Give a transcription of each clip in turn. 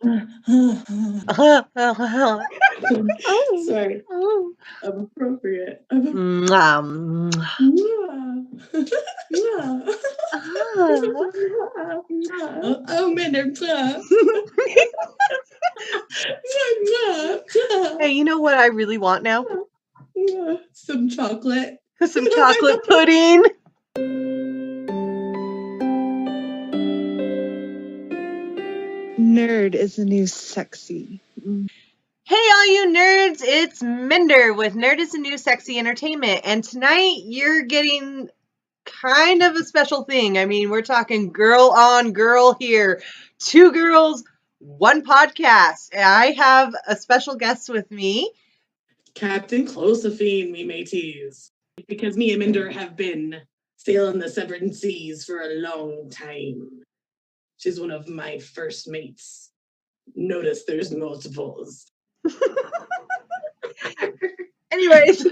Sorry. I'm appropriate. Oh, man, Hey, you know what I really want now? some chocolate. Some chocolate pudding. Nerd is the new sexy. Hey, all you nerds, it's Minder with Nerd is the New Sexy Entertainment. And tonight you're getting kind of a special thing. I mean, we're talking girl on girl here. 2 girls, 1 podcast. And I have a special guest with me. Captain Chlosephine, we may tease. Because me and Minder have been sailing the 7 seas for a long time. She's one of my first mates. Notice there's multiples. Anyways,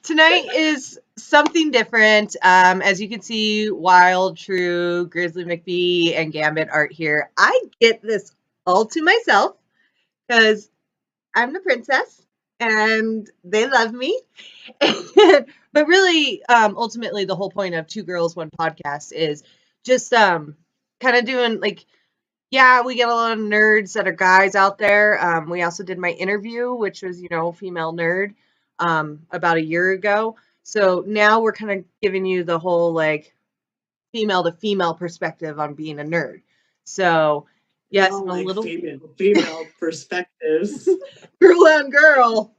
tonight is something different. As you can see, Wild, True, Grizzly McBee, and Gambit aren't here. I get this all to myself because I'm the princess and they love me. But really, ultimately, the whole point of 2 Girls, 1 Podcast is just kind of doing like, yeah, we get a lot of nerds that are guys out there. We also did my interview, which was, female nerd, about a year ago. So now we're kind of giving you the whole like female to female perspective on being a nerd. So yes, I'm like a little female perspectives. Girl on girl.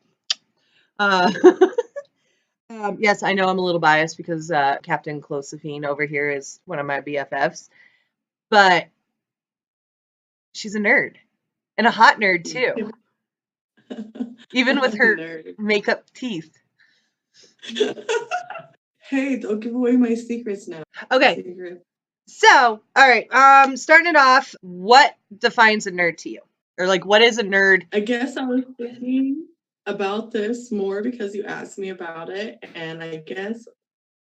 Yes, I know I'm a little biased because Captain Chlosephine over here is one of my BFFs, but she's a nerd and a hot nerd too, even with her makeup teeth. Hey, don't give away my secrets now. Okay. So, all right. Starting it off, what defines a nerd to you? Or like, what is a nerd? I guess I was thinking about this more because you asked me about it, and I guess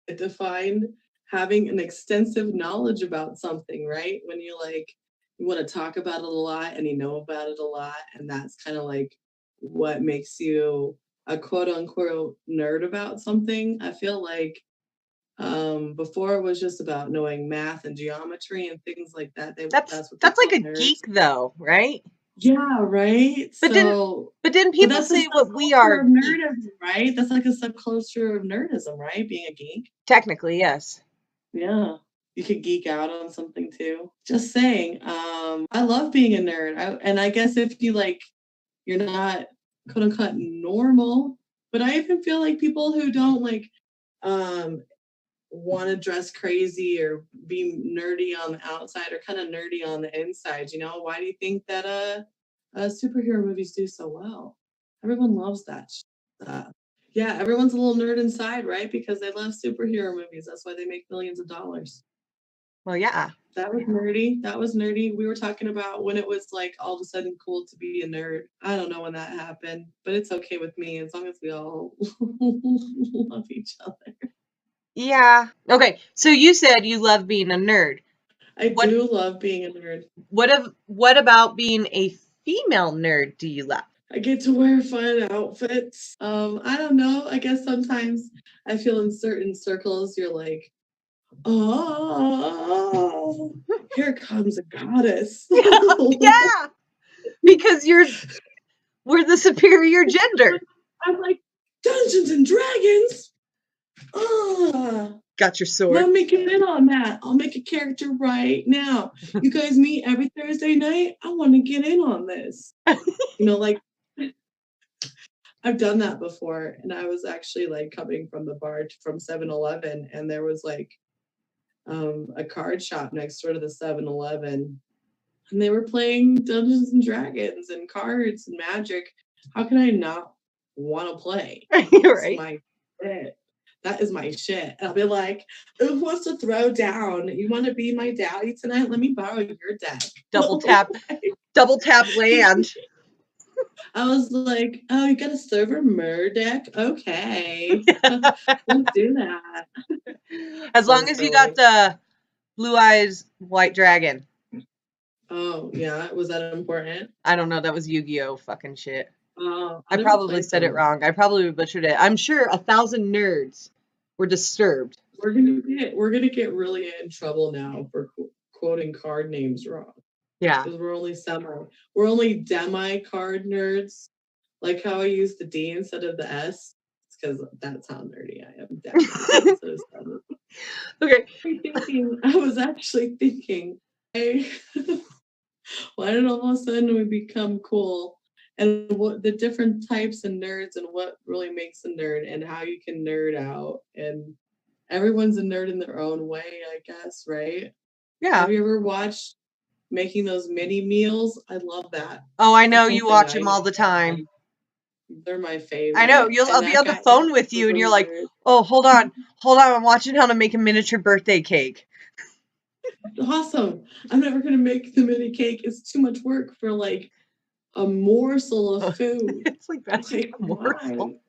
it defined having an extensive knowledge about something, right? When you want to talk about it a lot and you know about it a lot, and that's kind of like what makes you a quote unquote nerd about something. I feel like before it was just about knowing math and geometry and things like that. That's like a nerds. Geek though, right? Yeah, right. But didn't people say what we are? Nerdism, right? That's like a subculture of nerdism, right? Being a geek. Technically, yes. Yeah. You could geek out on something too. Just saying. I love being a nerd. And I guess if you're not quote unquote normal, but I even feel like people who don't want to dress crazy or be nerdy on the outside or kind of nerdy on the inside. Why do you think that superhero movies do so well? Everyone loves that. Yeah, everyone's a little nerd inside, right? Because they love superhero movies. That's why they make millions of dollars. Well, yeah. That was nerdy. We were talking about when it was like all of a sudden cool to be a nerd. I don't know when that happened, but it's okay with me as long as we all love each other. Yeah. Okay. So you said you love being a nerd. I do love being a nerd. What about being a female nerd do you love? I get to wear fun outfits. I don't know. I guess sometimes I feel in certain circles you're like, oh, here comes a goddess. Yeah. Because we're the superior gender. I'm like, Dungeons and Dragons. Got your sword. Let me get in on that. I'll make a character right now. You guys meet every Thursday night. I want to get in on this. I've done that before, and I was actually coming from the bar from 7-Eleven, and there was a card shop next door to the 7-Eleven, and they were playing Dungeons and Dragons and cards and Magic. How can I not want to play? Right. That is my shit. I'll be like, who wants to throw down? You want to be my daddy tonight? Let me borrow your deck. Double tap land. I was like, oh, you got a server mer deck? Okay. We'll do that. As long as you got the blue eyes white dragon. Oh, yeah. Was that important? I don't know. That was Yu-Gi-Oh! Fucking shit. I I never probably played said it them. wrong. I probably butchered it. I'm sure 1,000 nerds were disturbed. We're gonna get really in trouble now for quoting card names wrong. Yeah. Because we're only demi-card nerds. Like how I use the D instead of the S. It's because that's how nerdy I am. Demi instead of semi. Okay. I was actually thinking, hey, why did all of a sudden we become cool? And what the different types of nerds and what really makes a nerd and how you can nerd out. And everyone's a nerd in their own way, I guess, right? Yeah. Have you ever watched making those mini meals? I love that. Oh, I know That's you something watch I them all the time. They're my favorite. I know. I'll And be that on the guy phone with you is and a you're like, nerd. oh, hold on. I'm watching how to make a miniature birthday cake. Awesome. I'm never going to make the mini cake. It's too much work for like a morsel of food. It's like that's like a morsel.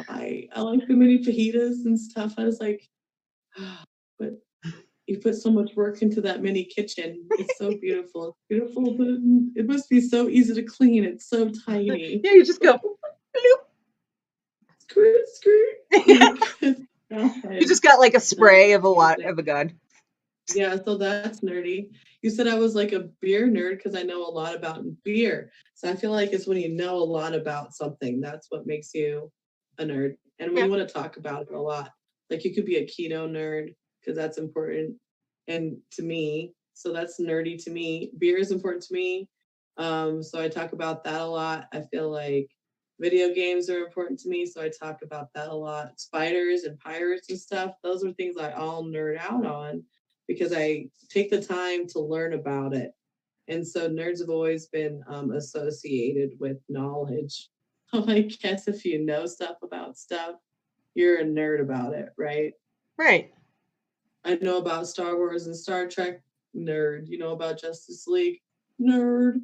Why? I like the mini fajitas and stuff. I was like, but you put so much work into that mini kitchen. It's so beautiful. It's beautiful, but it must be so easy to clean. It's so tiny. Yeah, you just go bloop. Skirt. You just got like a spray of a gun. Yeah, so that's nerdy. You said I was like a beer nerd because I know a lot about beer. So I feel like it's when you know a lot about something, that's what makes you a nerd. And we want to talk about it a lot. Like you could be a keto nerd because that's important and to me. So that's nerdy to me. Beer is important to me. So I talk about that a lot. I feel like video games are important to me, so I talk about that a lot. Spiders and pirates and stuff, those are things I all nerd out on because I take the time to learn about it. And so nerds have always been associated with knowledge. So I guess if you know stuff about stuff, you're a nerd about it, right? Right. I know about Star Wars and Star Trek, nerd. You know about Justice League, nerd.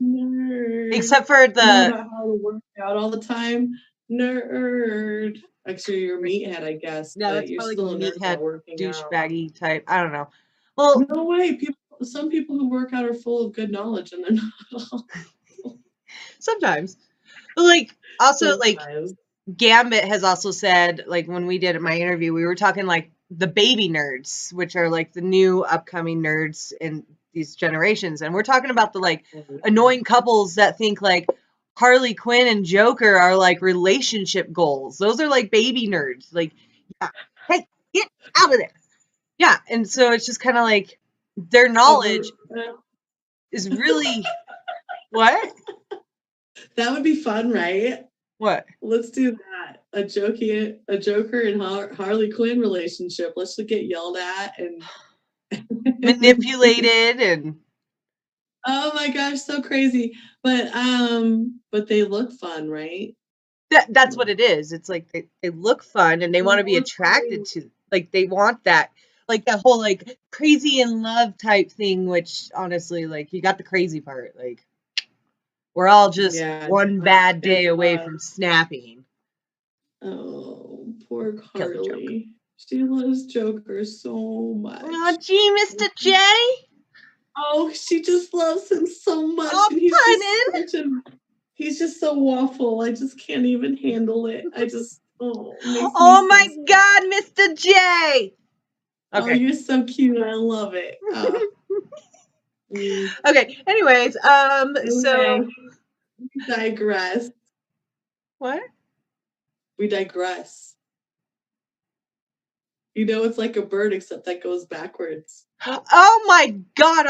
Nerd. Except for the. You know about how to work out all the time, nerd. Actually, you're a meathead, I guess. Yeah, but that's you're probably still a nerd about meathead working out. douchebaggy type. I don't know. Well, No way. Some people who work out are full of good knowledge, and they're not all. Sometimes, but like also like Sometimes. Gambit has also said, like when we did my interview, we were talking like the baby nerds, which are like the new upcoming nerds in these generations, and we're talking about the like annoying couples that think like Harley Quinn and Joker are like relationship goals. Those are like baby nerds. Like, yeah, hey, get out of there. Yeah, and so it's just kind of like their knowledge is really what? That would be fun, right? What? Let's do that. A Joker and Harley Quinn relationship. Let's just get yelled at and manipulated and oh my gosh, so crazy. But they look fun, right? that's what it is. It's like they look fun and they want to be attracted to, like they want that, like that whole like crazy in love type thing, which honestly, like you got the crazy part, like we're all just one bad day away from snapping. Oh, poor Harley. She loves Joker so much. Oh, gee, Mr. J. Oh, she just loves him so much. Oh, and he's just so waffle. I just can't even handle it. I just, oh my God, Mr. J. Okay. Oh, you're so cute. I love it. Okay. Anyways, so we digress. What? We digress. You know, it's like a bird, except that goes backwards. Oh my God!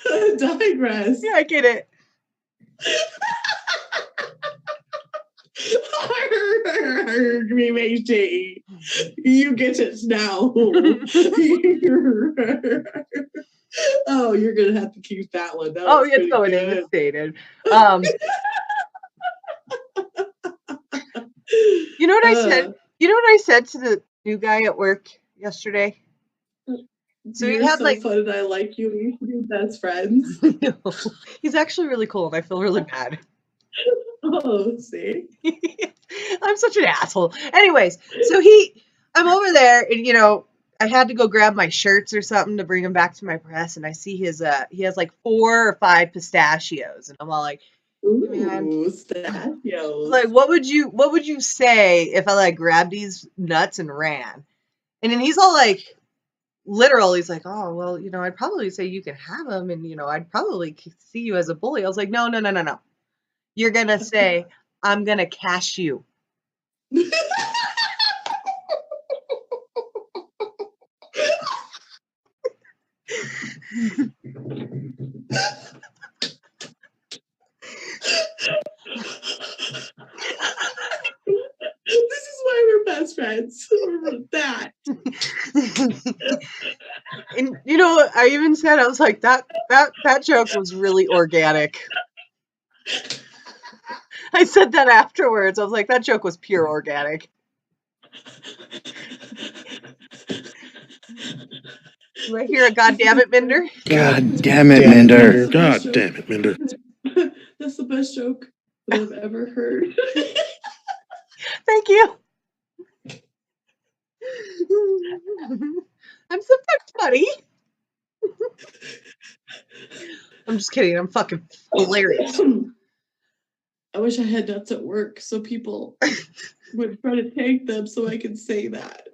I'm digress. Yeah, I get it. Me, matey. You get it now. Oh, you're gonna have to keep that one. That it's going devastated. You know what I said? You know what I said to the new guy at work yesterday? So you're so like fun and I like you. We should be best friends. No, he's actually really cool and I feel really bad. Oh, see? I'm such an asshole. Anyways, so I'm over there and, I had to go grab my shirts or something to bring them back to my press, and I see he has like 4 or 5 pistachios, and I'm all like, hey, man, Ooh, pistachios. like what would you say if I like grabbed these nuts and ran? And then he's all like literal. He's like, oh well, I'd probably say you can have them, and I'd probably see you as a bully. I was like, no. You're gonna say I'm gonna cash you. This is why we're best friends. That. And I even said, I was like, that joke was really organic. I said that afterwards. I was like, that joke was pure organic. Do I hear a God damn it, Minder? God damn it, Minder. God damn it, Minder. That's the best joke that I've ever heard. Thank you. I'm sometimes funny. I'm just kidding. I'm fucking hilarious. I wish I had nuts at work so people would try to take them so I could say that.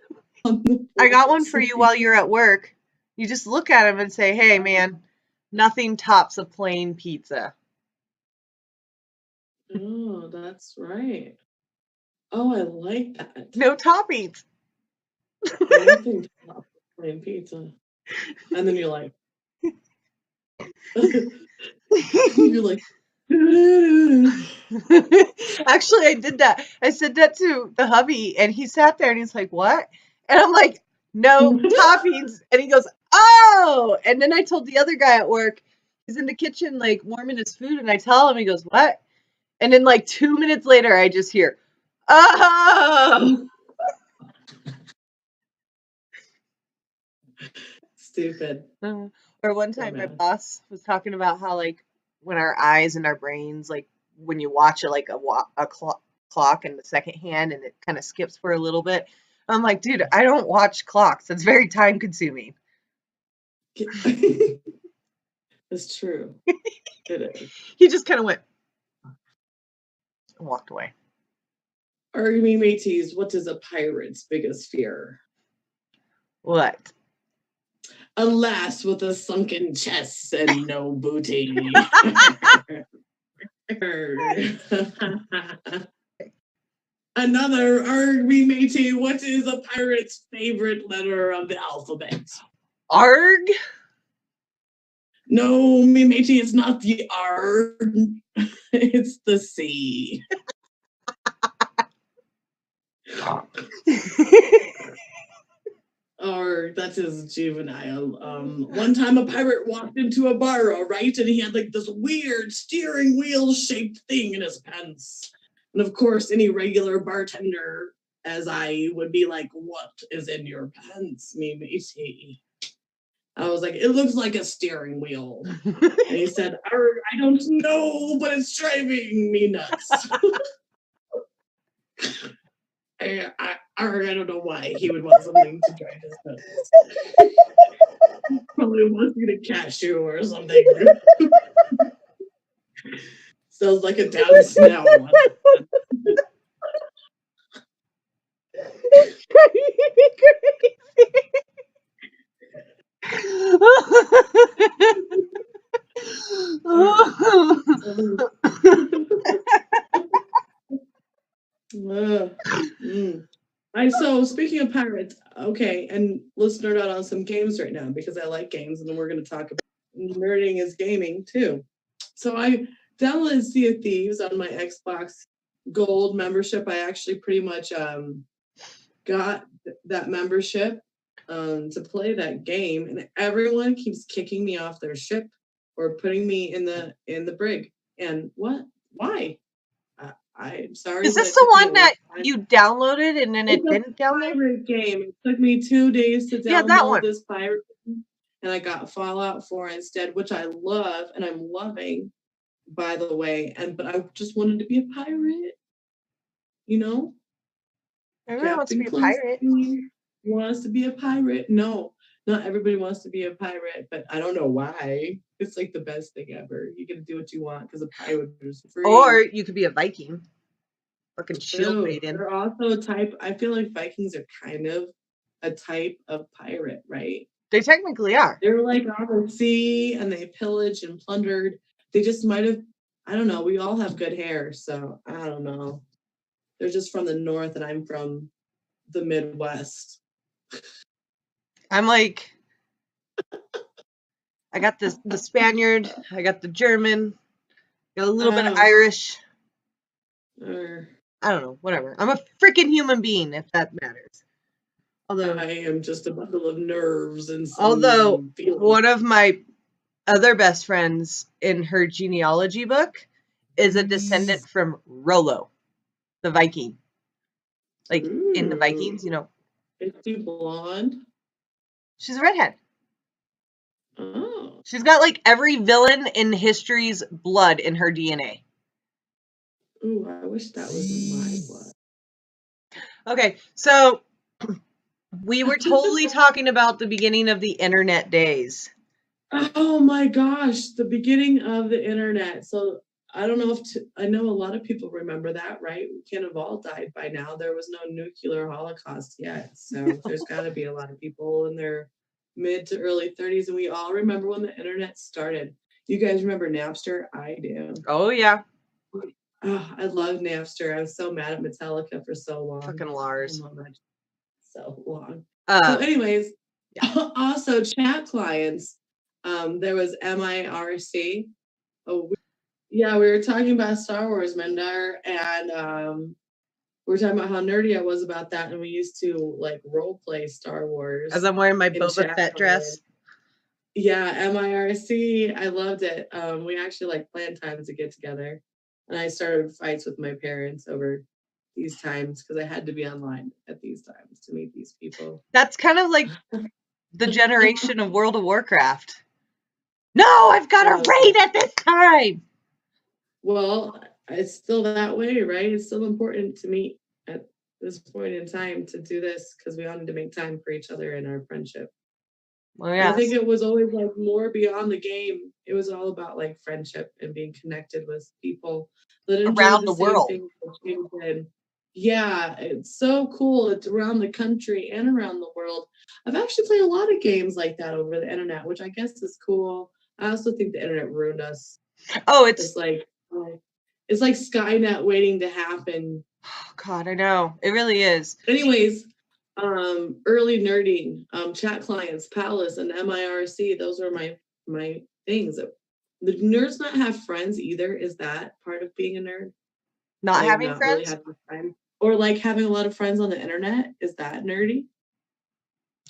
I got one for you while you're at work. You just look at them and say, hey, man, nothing tops a plain pizza. Oh, that's right. Oh, I like that. No toppings. Nothing tops a plain pizza. And then you're like, Actually, I did that. I said that to the hubby, and he sat there and he's like, what? And I'm like, no toppings. And he goes, oh. And then I told the other guy at work, he's in the kitchen, like warming his food, and I tell him, he goes, what? And then like 2 minutes later, I just hear, oh. Stupid. Or one time my boss was talking about how like when our eyes and our brains, like when you watch it like a clock in the second hand and it kind of skips for a little bit. I'm like, dude, I don't watch clocks. It's very time consuming. It's true. It is. He just kind of went and walked away. Army mateys, what is a pirate's biggest fear? What? A lass with a sunken chest and no booty. Another army matey, what is a pirate's favorite letter of the alphabet? Arg? No, me matey, it's not the R. It's the C. Or that is juvenile. One time a pirate walked into a bar, all right, and he had like this weird steering wheel shaped thing in his pants. And of course, any regular bartender, as I would be like, what is in your pants, me matey? I was like, it looks like a steering wheel. And he said, I don't know, but it's driving me nuts. I don't know why he would want something to drive his nuts. Probably wants you to catch you or something. Sounds like a down snail. So speaking of pirates, okay, and let's nerd out on some games right now because I like games, and then we're going to talk about nerding is gaming too. So I downloaded Sea of Thieves on my Xbox Gold membership. I actually pretty much got that membership to play that game, and everyone keeps kicking me off their ship or putting me in the brig. And what? Why? I'm sorry. Is this the one that you downloaded and then it didn't download? Pirate game. It took me 2 days to download this pirate game, and I got Fallout 4 instead, which I love and I'm loving, by the way. But I just wanted to be a pirate, Everyone wants to be a pirate. wants to be a pirate. No, not everybody wants to be a pirate, but I don't know why. It's like the best thing ever. You get to do what you want because a pirate is free. Or you could be a Viking. Fucking shield maiden. They're also a type. I feel like Vikings are kind of a type of pirate, right? They technically are. They were like on the sea and they pillaged and plundered. They just might have, I don't know. We all have good hair, so I don't know. They're just from the north and I'm from the Midwest. I'm like, I got the Spaniard, I got the German, got a little bit of Irish. I don't know, whatever. I'm a freaking human being, if that matters. Although I am just a bundle of nerves and feelings. One of my other best friends in her genealogy book is a descendant from Rollo, the Viking. Like in the Vikings, you know. Is she blonde? She's a redhead. Oh. She's got like every villain in history's blood in her DNA. Ooh, I wish that was in my blood. Okay, so we were totally talking about the beginning of the internet days. Oh my gosh, the beginning of the internet. So I don't know if I know a lot of people remember that, right? We can't have all died by now. There was no nuclear holocaust yet. So there's got to be a lot of people in their mid to early 30s. And we all remember when the internet started. You guys remember Napster? I do. Oh, yeah. Oh, I love Napster. I was so mad at Metallica for so long. Fucking Lars. So long. So anyways, yeah. Also chat clients. There was MIRC. Oh, yeah, we were talking about Star Wars, Mendar, and we were talking about how nerdy I was about that, and we used to like role play Star Wars. As I'm wearing my Boba Fett dress. Yeah, MIRC. I loved it. We actually like planned times to get together. And I started fights with my parents over these times because I had to be online at these times to meet these people. That's kind of like the generation of World of Warcraft. No, I've got a raid at this time. Well, it's still that way, right? It's still important to meet at this point in time to do this because we all need to make time for each other in our friendship. Well, yeah. I think it was always like more beyond the game. It was all about like friendship and being connected with people that around the world. Yeah, it's so cool. It's around the country and around the world. I've actually played a lot of games like that over the internet, which I guess is cool. I also think the internet ruined us. Oh, it's like Skynet waiting to happen. Oh God, I know. It really is. Anyways, early nerding, chat clients, Palace, and MIRC. Those are my things. The nerds not have friends either. Is that part of being a nerd? Not having friends? Really having friends? Or like having a lot of friends on the internet? Is that nerdy?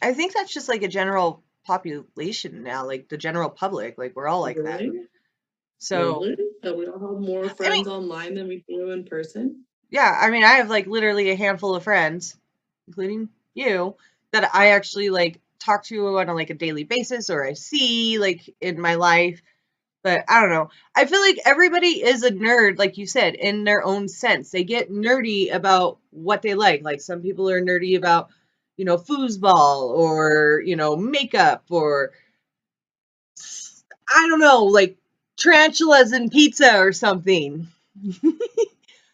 I think that's just like a general population now, like the general public. Like we're all like that. So we all have more friends online than we do in person. Yeah, I mean, I have like literally a handful of friends, including you, that I actually like talk to on a daily basis or I see like in my life. But I don't know. I feel like everybody is a nerd, like you said, in their own sense. They get nerdy about what they like. Like some people are nerdy about, foosball or, makeup or I don't know, like tarantulas and pizza or something.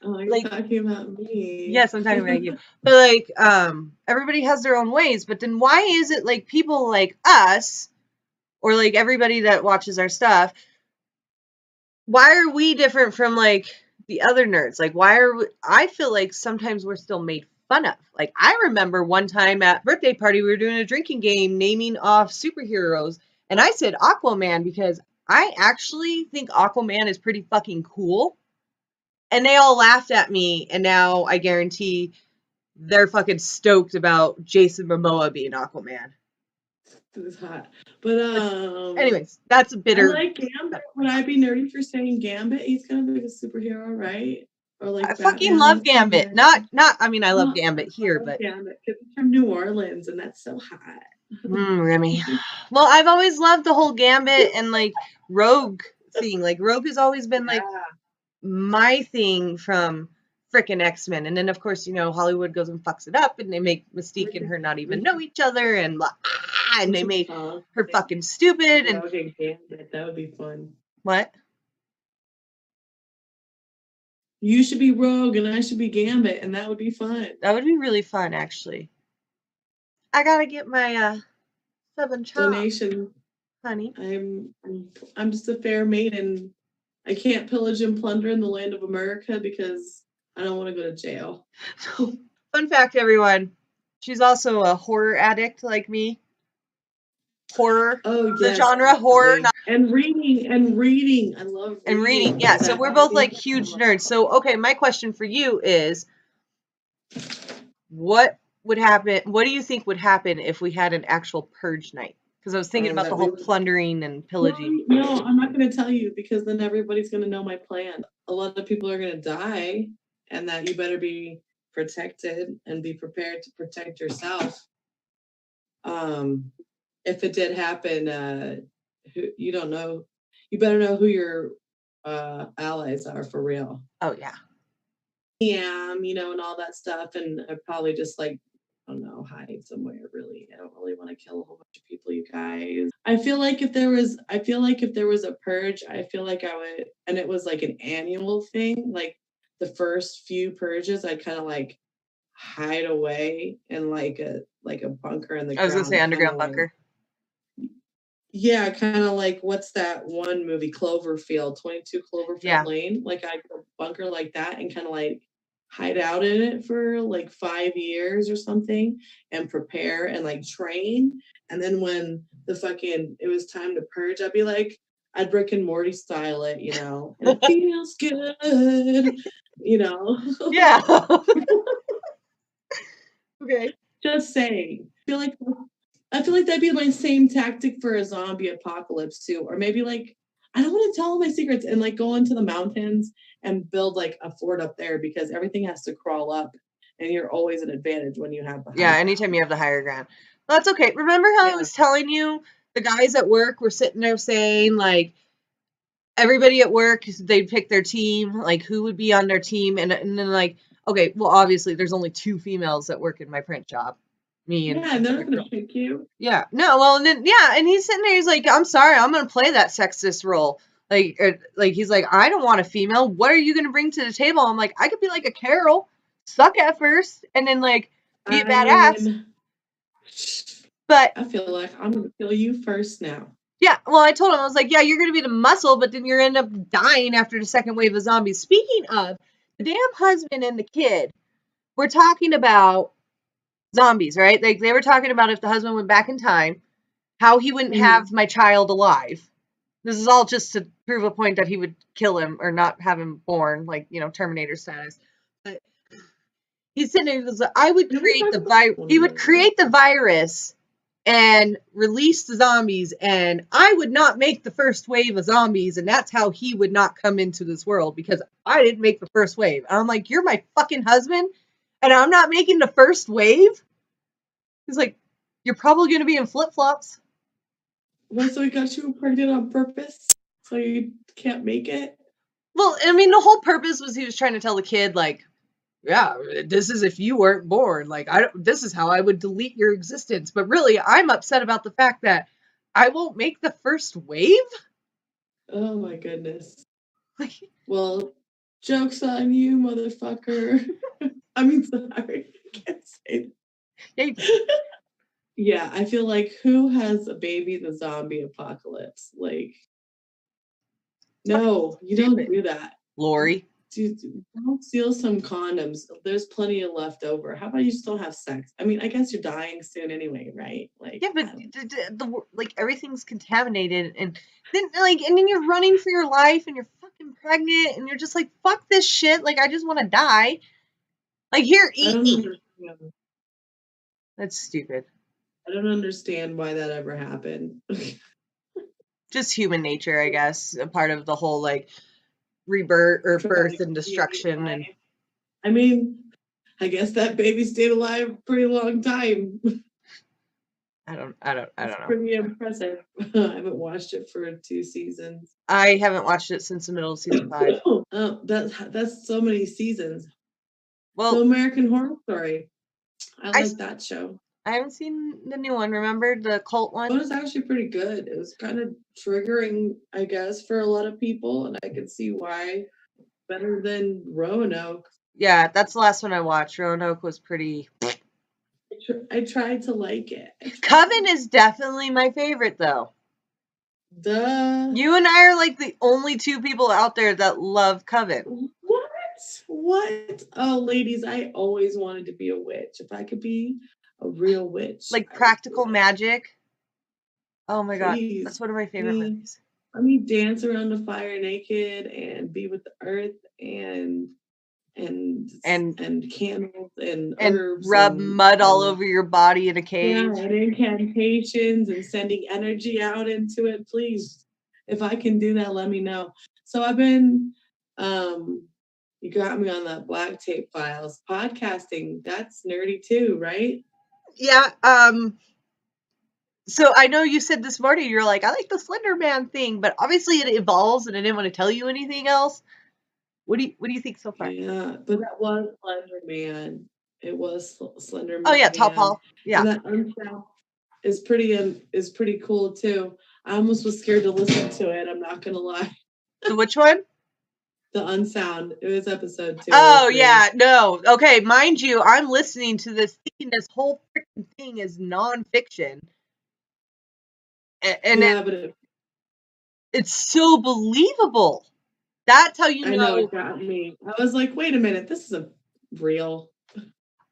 Oh, you're talking about me. Yes, I'm talking about you. But everybody has their own ways. But then why is it like people like us or like everybody that watches our stuff, why are we different from like the other nerds? Like I feel like sometimes we're still made fun of. Like I remember one time at birthday party, we were doing a drinking game naming off superheroes. And I said Aquaman because I actually think Aquaman is pretty fucking cool. And they all laughed at me, and now I guarantee they're fucking stoked about Jason Momoa being Aquaman. It's hot. But anyways, that's a bitter. I like Gambit. Would I be nerdy for saying Gambit? He's kind of like a superhero, right? Or like I fucking love Gambit. Not. I mean, I love Gambit here, but Gambit because he's from New Orleans, and that's so hot. Remy. Well, I've always loved the whole Gambit and like Rogue thing. Like Rogue has always been like my thing from frickin' X-Men. And then, of course, Hollywood goes and fucks it up, and they make Mystique and her not even know each other, and blah, and they make her fucking stupid. And okay, Gambit, that would be fun. what? You should be Rogue, and I should be Gambit, and that would be fun. That would be really fun, actually. I gotta get my Southern Charm, Donation, honey. I'm just a fair maiden. I can't pillage and plunder in the land of America because I don't want to go to jail. Fun fact, everyone. She's also a horror addict like me. Horror. Oh, The yes, genre horror. And reading. I love reading. And reading. Yeah, so we're both like huge nerds. So, okay, my question for you is, what would happen? What do you think would happen if we had an actual purge night? Because I was thinking about the whole plundering and pillaging. No, I'm not going to tell you because then everybody's going to know my plan. A lot of people are going to die, and that you better be protected and be prepared to protect yourself. If it did happen, you don't know. You better know who your allies are for real. Oh yeah. And all that stuff, and I'd probably just I don't know, hide somewhere. Really, I don't really want to kill a whole bunch of people, you guys. I feel like if there was a purge, I feel like I would, and it was like an annual thing. Like the first few purges, I'd kind of hide away in like a bunker in the ground. I was gonna say underground bunker. Yeah, kind of like what's that one movie, Cloverfield, 22 Cloverfield Lane? Like I'd go bunker like that and kind of hide out in it for 5 years or something and prepare and train. And then when it was time to purge, I'd Rick and Morty style it, and it feels good, Yeah. Okay. Just saying. I feel like that'd be my same tactic for a zombie apocalypse too. Or maybe I don't want to tell all my secrets and go into the mountains and build a fort up there because everything has to crawl up and you're always an advantage when you have the higher anytime you have the higher ground. That's okay. Remember how I was telling you the guys at work were sitting there saying everybody at work, they'd pick their team, who would be on their team, and then okay, well obviously there's only 2 females that work in my print job. Me and they're not gonna pick you. Yeah, no, well, and then and he's sitting there. He's like, "I'm sorry, I'm gonna play that sexist role." He's like, "I don't want a female. What are you gonna bring to the table?" I'm like, "I could be like a Carol, suck at first, and then be a badass." But I feel like I'm gonna kill you first now. Yeah, well, I told him, I was like, "Yeah, you're gonna be the muscle, but then you're gonna end up dying after the second wave of zombies." Speaking of the damn husband and the kid, we're talking about zombies, right? They were talking about if the husband went back in time, how he wouldn't have my child alive. This is all just to prove a point that he would kill him or not have him born, Terminator status. But he's sitting there, he was like, I would create the virus. He would create the virus and release the zombies, and I would not make the first wave of zombies, and that's how he would not come into this world because I didn't make the first wave. And I'm like, you're my fucking husband? And I'm not making the first wave? He's like, you're probably going to be in flip-flops. Well, so he got you pregnant on purpose? So you can't make it? Well, I mean, the whole purpose was he was trying to tell the kid, yeah, this is if you weren't born. This is how I would delete your existence. But really, I'm upset about the fact that I won't make the first wave? Oh, my goodness. Well, joke's on you, motherfucker. I mean, sorry. I can't say that. Yeah, I feel like who has a baby the zombie apocalypse? No, you don't do that. Lori. Dude, don't steal some condoms. There's plenty of left over. How about you just don't have sex? I mean, I guess you're dying soon anyway, right? Yeah, but everything's contaminated, and then you're running for your life, and you're fucking pregnant, and you're just like, fuck this shit. I just want to die. Here, eat me. That's stupid. I don't understand why that ever happened. Just human nature, I guess. A part of the whole rebirth or birth and destruction. And I mean, I guess that baby stayed alive a pretty long time. I don't know. Pretty impressive. I haven't watched it for 2 seasons. I haven't watched it since the middle of season 5. That's so many seasons. Well, So American Horror Story. I I like that show. I haven't seen the new one. Remember the cult It one? was actually pretty good. It was kind of triggering, I guess, for a lot of people, and I could see why. Better than Roanoke. Yeah, that's the last one I watched. Roanoke was pretty. I tried to like it. Coven is definitely my favorite, though. Duh. You and I are like the only two people out there that love Coven. What? What? Oh, ladies, I always wanted to be a witch. If I could be a real witch. Like practical magic. Oh my god, Please. that's one of my favorite movies. Let me dance around the fire naked and be with the earth and candles and herbs rub mud all over your body in a cage. Yeah, and incantations and sending energy out into it. Please, if I can do that, let me know. So I've been, you got me on that black tape files. Podcasting, that's nerdy too, right? Yeah. So I know you said this morning you're like, I like the Slender Man thing, but obviously it evolves, and I didn't want to tell you anything else. What do you think so far? Yeah, but that was Slender Man. It was Slender Man. Oh yeah, Tall Paul. Yeah, and that unsound is pretty cool too. I almost was scared to listen to it. I'm not gonna lie. So which one? The unsound. It was episode 2. Oh yeah, no. Okay, mind you, I'm listening to this thinking this whole freaking thing is nonfiction, and yeah, but it's so believable. That's how you know. I know it got me. I was like, wait a minute, this isn't real.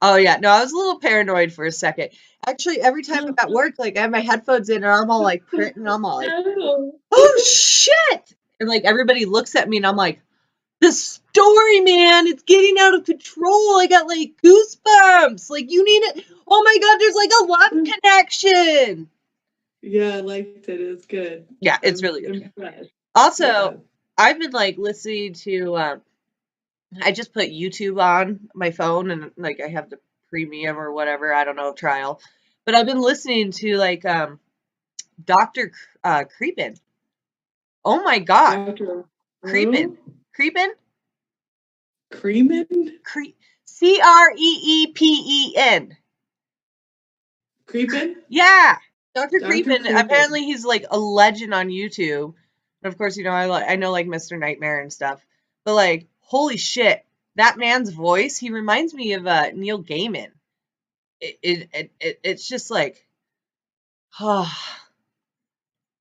Oh yeah, no, I was a little paranoid for a second. Actually, every time I'm at work, like I have my headphones in and I'm all like printing, I'm all like, oh shit! And like everybody looks at me and I'm like, the story, man, it's getting out of control. I got like goosebumps. Like you need it. Oh my god, there's like a love connection. Yeah, I liked it. It's good. Yeah, it's really good. Impressed. Also, Yeah. I've been like listening to I just put YouTube on my phone and like I have the premium or whatever, I don't know, trial. But I've been listening to like Dr. Creepin. Oh my god. Dr. Creepin. Creepin? Creemin? Creepen. Creepin? Yeah. Dr. Dr. Creepin. Creepin. Apparently he's like a legend on YouTube. And of course, you know, I know like Mr. Nightmare and stuff. But like, holy shit. That man's voice, he reminds me of Neil Gaiman. It's just like, and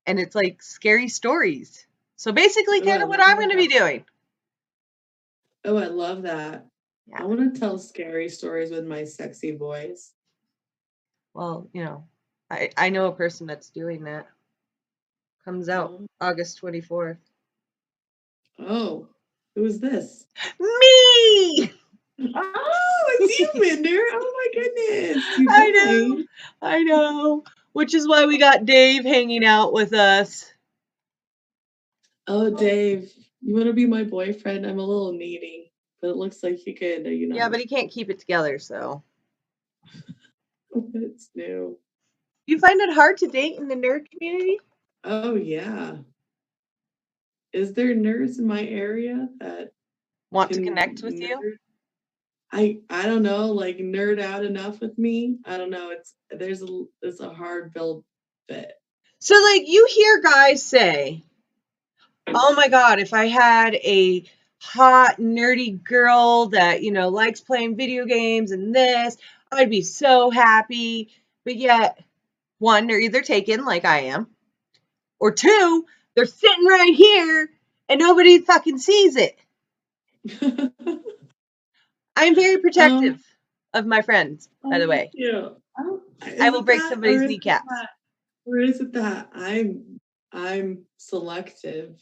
it's like scary stories. So basically, kind of what I'm going to be doing. Oh, I love that. Yeah. I want to tell scary stories with my sexy voice. Well, you know, I know a person that's doing that. Comes out August 24th. Oh, who's this? Me! Oh, it's you, Minder. Oh my goodness. I know. Which is why we got Dave hanging out with us. Oh, Dave, you want to be my boyfriend? I'm a little needy, but it looks like you could, Yeah, but he can't keep it together, so. It's new. You find it hard to date in the nerd community? Oh, yeah. Is there nerds in my area that want to connect with you? I don't know, like nerd out enough with me. I don't know. It's a hard build fit. So like you hear guys say, "Oh my god, if I had a hot nerdy girl that, you know, likes playing video games and this, I'd be so happy." But yet, one, they're either taken like I am, or two, they're sitting right here and nobody fucking sees it. I'm very protective of my friends, by the way. Yeah. I will break somebody's kneecaps. Or is it that I'm selective?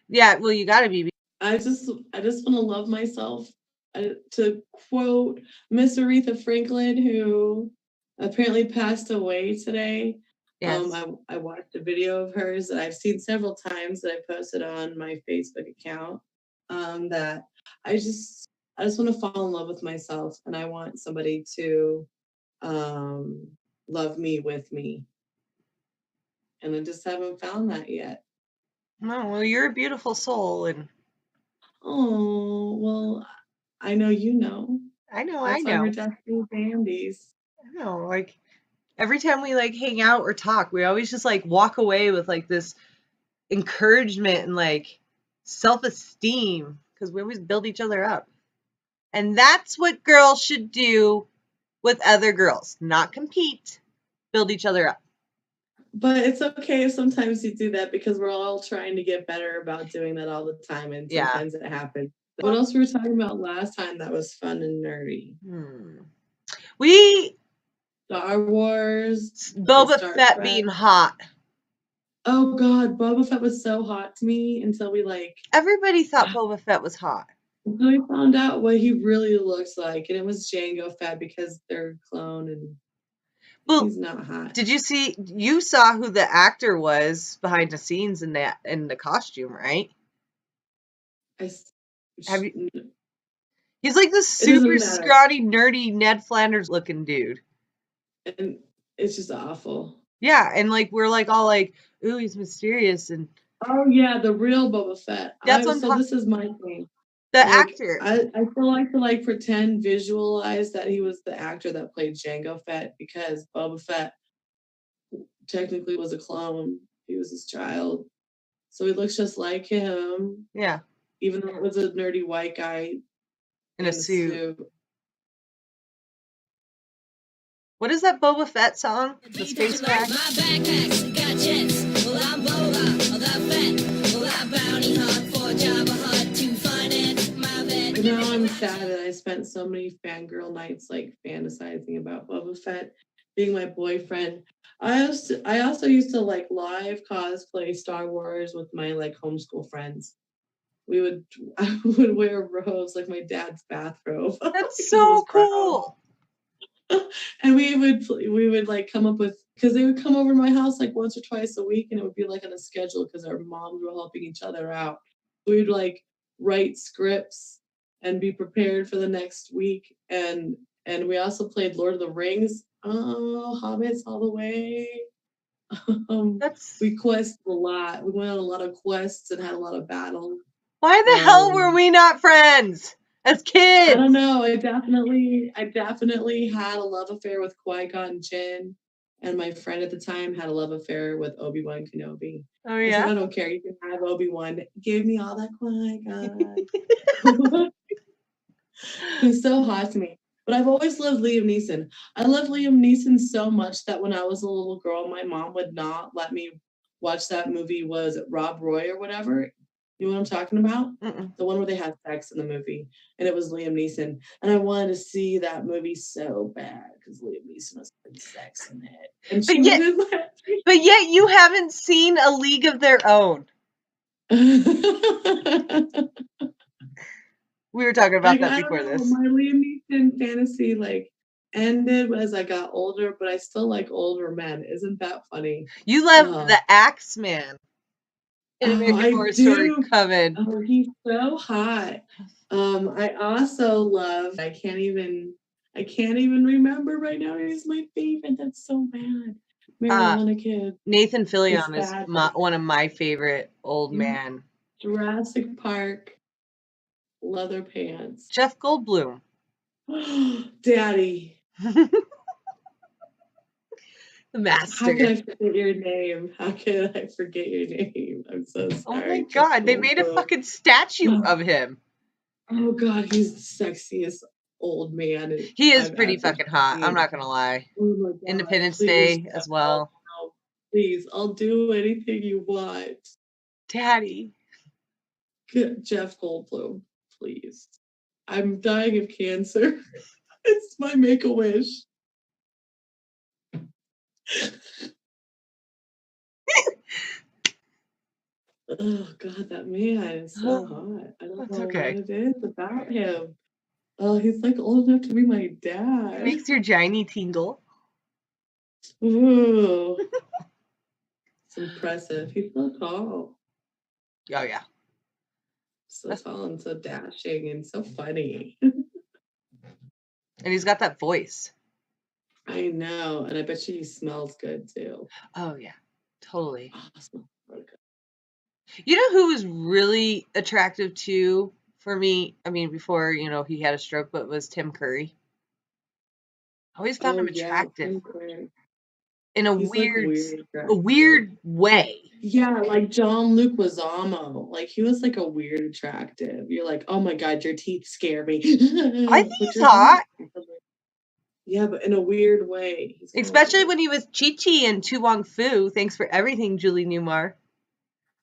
Yeah, well, you gotta be. I just want to love myself. To quote Miss Aretha Franklin, who apparently passed away today. Yes. I watched a video of hers that I've seen several times that I posted on my Facebook account. That I just want to fall in love with myself, and I want somebody to love me with me. And I just haven't found that yet. No, well, you're a beautiful soul, and oh, well, I know you know. I know. That's why we're definitely bandies. I know. Like every time we like hang out or talk, we always just like walk away with like this encouragement and like self-esteem because we always build each other up. And that's what girls should do with other girls, not compete, build each other up. But it's okay if sometimes you do that because we're all trying to get better about doing that all the time, and sometimes it happens. What else we were talking about last time that was fun and nerdy? Star Wars. Boba Fett being hot. Oh God, Boba Fett was so hot to me until we like. Everybody thought Boba Fett was hot. Until we found out what he really looks like, and it was Jango Fett because they're clone and he's not hot. Did you see? You saw who the actor was behind the scenes in the costume, right? Have you? He's like this super scrawny, nerdy Ned Flanders looking dude. And it's just awful. Yeah, and like we're like all like, ooh, he's mysterious and. Oh yeah, the real Boba Fett. This is my thing. The actor. I feel like to like pretend, visualize that he was the actor that played Jango Fett because Boba Fett technically was a clone. He was his child, so he looks just like him. Yeah. Even though it was a nerdy white guy in a suit. What is that Boba Fett song? The Space Crack? My backpacks got jets. Well, I'm Boba, the Fett. Well, I bounty hunt for Jabba Hutt to finance my vet. I know I'm sad that I spent so many fangirl nights like fantasizing about Boba Fett being my boyfriend. I also used to like live cosplay Star Wars with my like homeschool friends. I would wear robes like my dad's bathrobe. That's so cool. And we would like come up with, because they would come over to my house like once or twice a week, and it would be like on a schedule because our moms were helping each other out. We'd like write scripts and be prepared for the next week, and we also played Lord of the Rings. Oh, hobbits all the way. We quested a lot. We went on a lot of quests and had a lot of battles. Why the hell were we not friends as kids? I don't know. I definitely had a love affair with Qui-Gon Jinn, and my friend at the time had a love affair with Obi-Wan Kenobi. Oh yeah. I said, I don't care. You can have Obi-Wan. Give me all that Qui-Gon. He's so hot to me. But I've always loved Liam Neeson. I love Liam Neeson so much that when I was a little girl, my mom would not let me watch that movie. Was it Rob Roy or whatever? You know what I'm talking about? The one where they had sex in the movie, and it was Liam Neeson. And I wanted to see that movie so bad because Liam Neeson was having sex in it. And but yet you haven't seen A League of Their Own. We were talking about that before this. My Liam Neeson fantasy ended as I got older, but I still like older men. Isn't that funny? You love the Axeman. I do. Coven. Oh, he's so hot. I also love. I can't even remember right now. He's my favorite. That's so bad. Marijuana Kid. Nathan Fillion is one of my favorite old man. Jurassic Park. Leather pants. Jeff Goldblum. Daddy. The master. How can I forget your name? I'm so sorry. Oh my God, they made a fucking statue of him. Oh God, he's the sexiest old man. He is pretty fucking hot. I'm not gonna lie. Oh my God, Independence Day as well. Please, I'll do anything you want. Daddy. Jeff Goldblum, please. I'm dying of cancer. It's my make-a-wish. Oh God, that man is so hot. I don't know what it is about him. Oh, he's like old enough to be my dad. It makes your giny tingle. Ooh. It's impressive. He's so tall. Oh yeah. So tall and so dashing and so funny. And he's got that voice. I know. And I bet you he smells good too. Oh yeah. Totally. Awesome. Okay. You know who was really attractive too for me, I mean, before, he had a stroke, but was Tim Curry. I always found him attractive in a He's weird, attractive. way. Yeah, like John-Luc Leguizamo. Like he was like a weird attractive. You're like, oh my god, your teeth scare me. I think he's hot. Yeah, but in a weird way. Especially when he was Chi-Chi in Tu Wong Fu. Thanks for everything, Julie Newmar.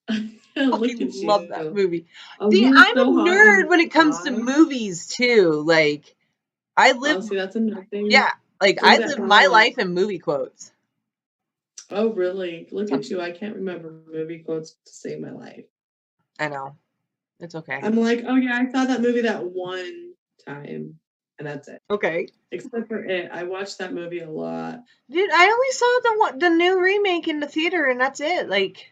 Look at you. Love that movie. Oh, See, he was I'm so a hot nerd in when it comes to S-5. movies too. Like, I live. Oh, see, that's another thing. Yeah, like I live my life in movie quotes. Oh, really? Look at you. I can't remember movie quotes to save my life. I know. It's okay. I'm like, oh yeah, I saw that movie that one time, and that's it. Okay. Except for it. I watched that movie a lot. Dude, I only saw the new remake in the theater, and that's it. Like,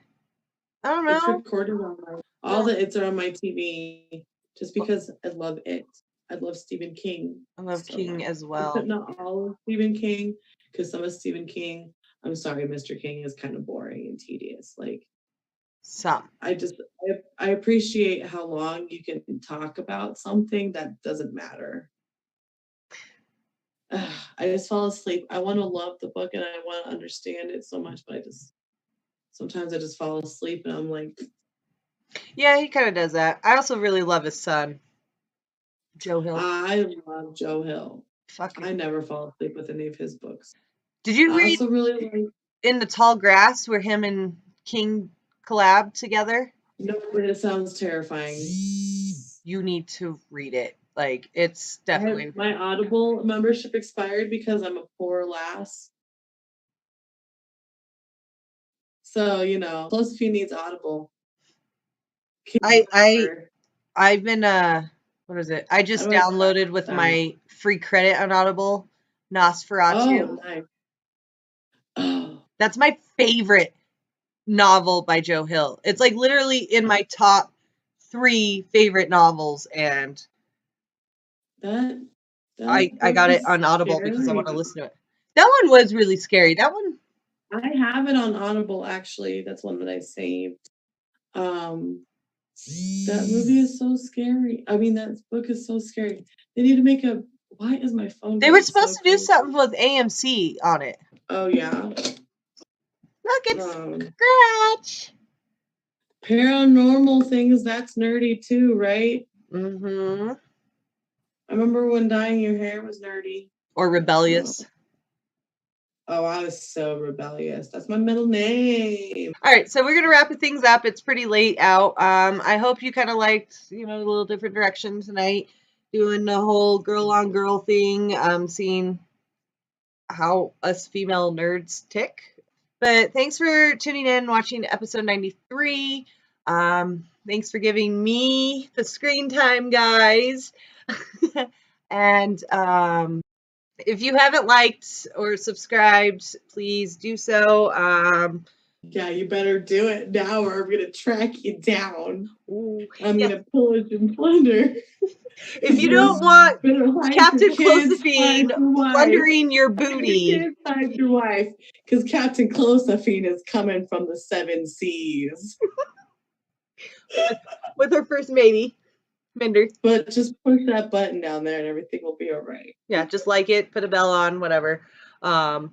I don't know. It's recorded on all the It's are on my TV, just because I love it. I love Stephen King. I love King as well. Except not all of Stephen King, because some of Stephen King, I'm sorry, Mr. King is kind of boring and tedious. Like, some. I appreciate how long you can talk about something that doesn't matter. I just fall asleep. I want to love the book and I want to understand it so much, but sometimes I just fall asleep and I'm like. Yeah, he kind of does that. I also really love his son, Joe Hill. I love Joe Hill. I never fall asleep with any of his books. Did you read also really like In the Tall Grass where him and King collab together? No, but it sounds terrifying. You need to read it. Like, it's definitely. My Audible membership expired because I'm a poor lass. So, Chlosephine needs Audible. I've been what is it? I just downloaded with my free credit on Audible, Nosferatu. Oh, nice. Oh. That's my favorite novel by Joe Hill. It's like literally in my top 3 favorite novels, and I got it on Audible because I want to listen to it. That one was really scary. That one. I have it on Audible, actually. That's one that I saved. That movie is so scary. I mean, that book is so scary. They need to make why is my phone? They were supposed to do something with AMC on it. Oh, yeah. Look, it's Scratch. Paranormal things, that's nerdy too, right? Mm-hmm. I remember when dyeing your hair was nerdy. Or rebellious. Oh, I was so rebellious. That's my middle name. All right, so we're going to wrap things up. It's pretty late out. I hope you kind of liked, a little different direction tonight, doing the whole girl on girl thing, seeing how us female nerds tick. But thanks for tuning in, watching episode 93. Thanks for giving me the screen time, guys. And if you haven't liked or subscribed, please do so. Yeah, you better do it now or I'm going to track you down. Ooh, I'm going to pillage and plunder. If you don't want Captain Chlosephine plundering your booty. You can't hide your wife because Captain Chlosephine is coming from the 7 seas. with her first baby, Minder. But just push that button down there and everything will be all right. Yeah, just like it, put a bell on, whatever. I'm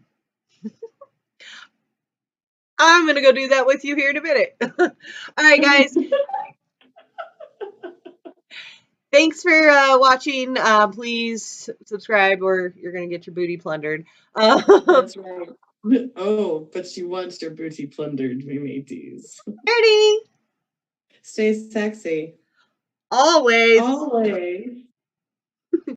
going to go do that with you here in a minute. All right, guys. Thanks for watching. Please subscribe or you're going to get your booty plundered. That's right. Oh, but she wants your booty plundered, me mateys. Ready? Stay sexy. Always. Always.